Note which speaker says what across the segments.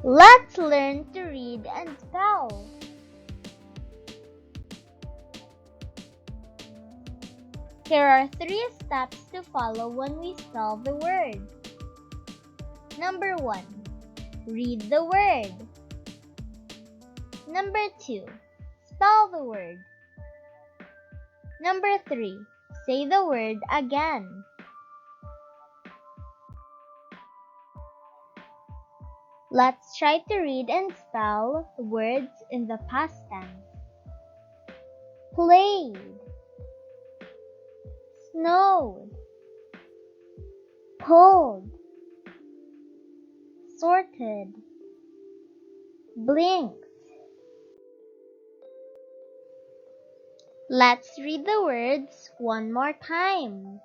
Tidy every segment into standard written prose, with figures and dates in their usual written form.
Speaker 1: Let's learn to read and spell. Here are 3 steps to follow when we spell the word. Number 1. Read the word. Number 2. Spell the word. Number 3. Say the word again. Let's try to read and spell words in the past tense. Played, snowed, pulled, sorted, blinked. Let's read the words one more time.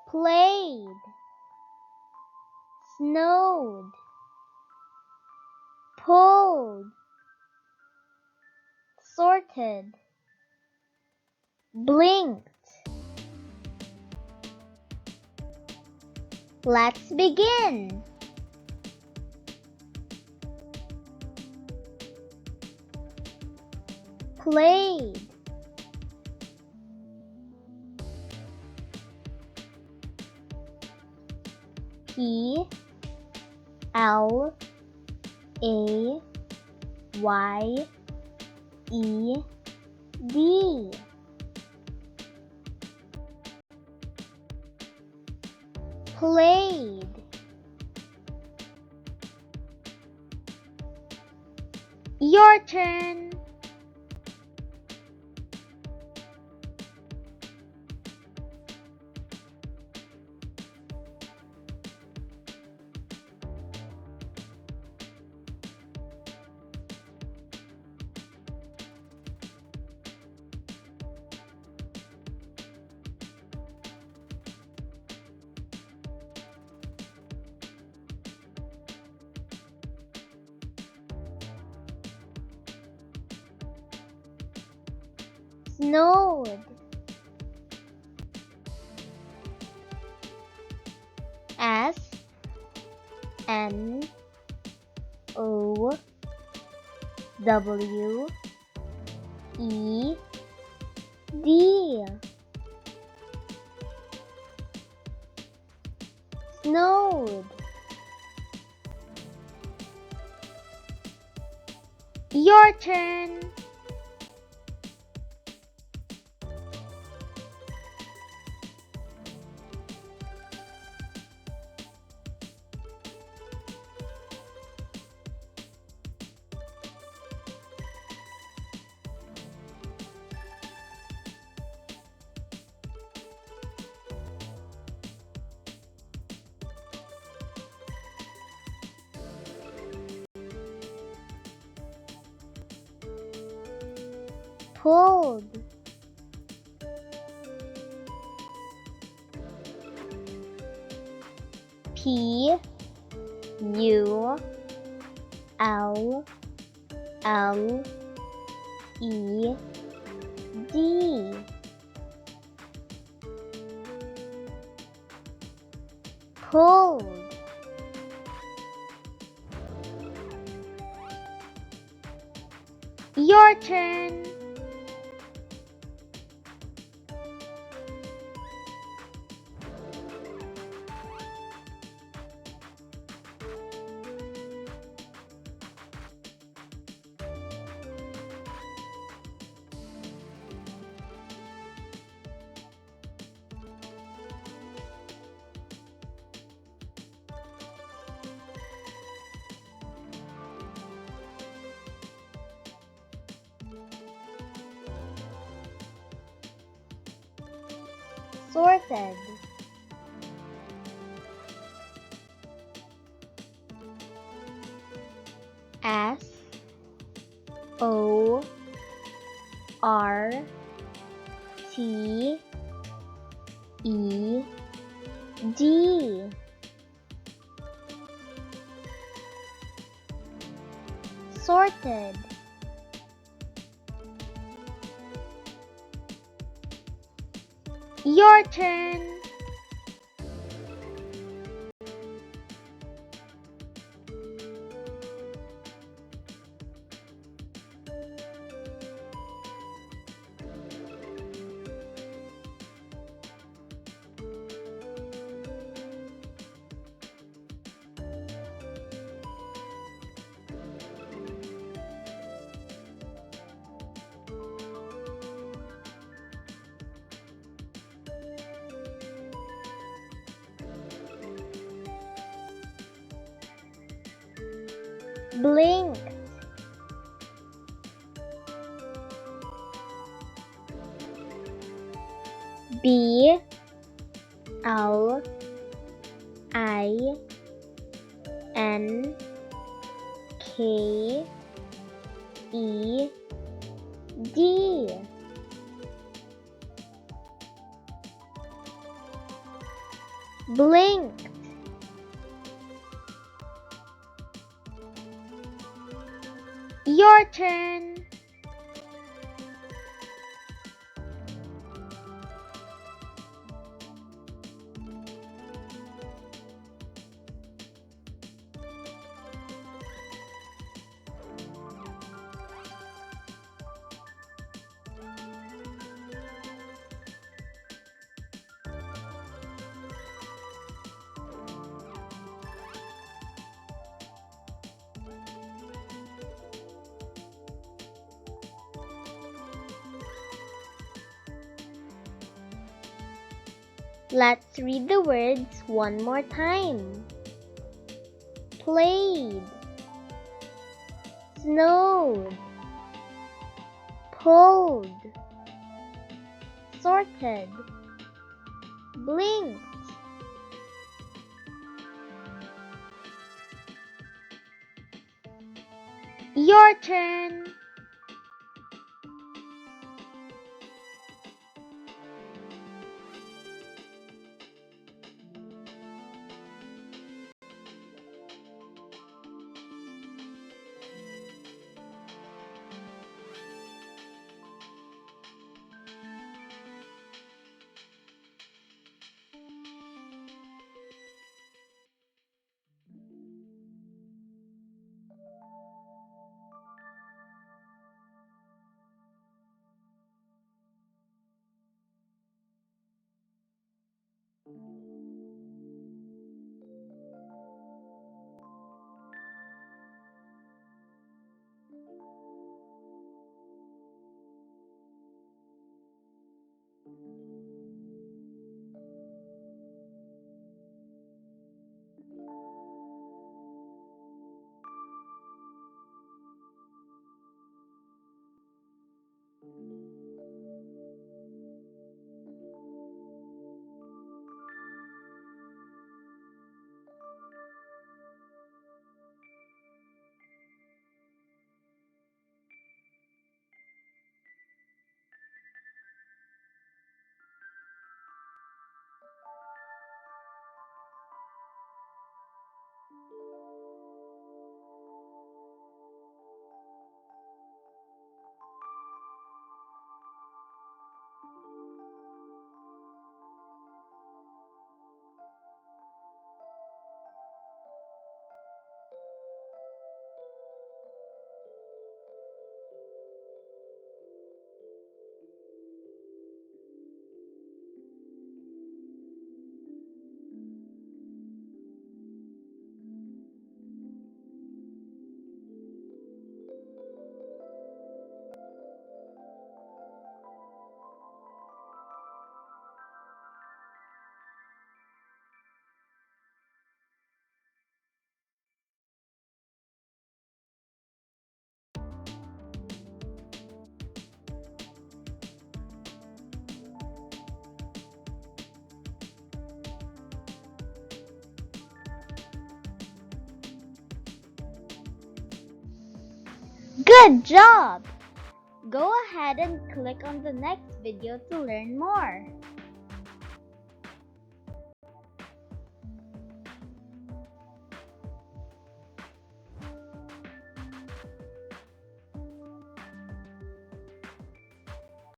Speaker 1: Played, snowed, pulled, sorted, blinked. Let's begin. Played, P L A Y E D. Played. Your turn. Snowed. S N O W E D. Snowed. Your turn. Pulled. P U L L E D. Pulled. Your turn. Sorted. S O R T E D. Sorted. Your turn. Blinked. B L I N K E D. Blinked. Your turn. Let's read the words one more time. Played, snowed, pulled, sorted, blinked. Your turn. Good job! Go ahead and click on the next video to learn more.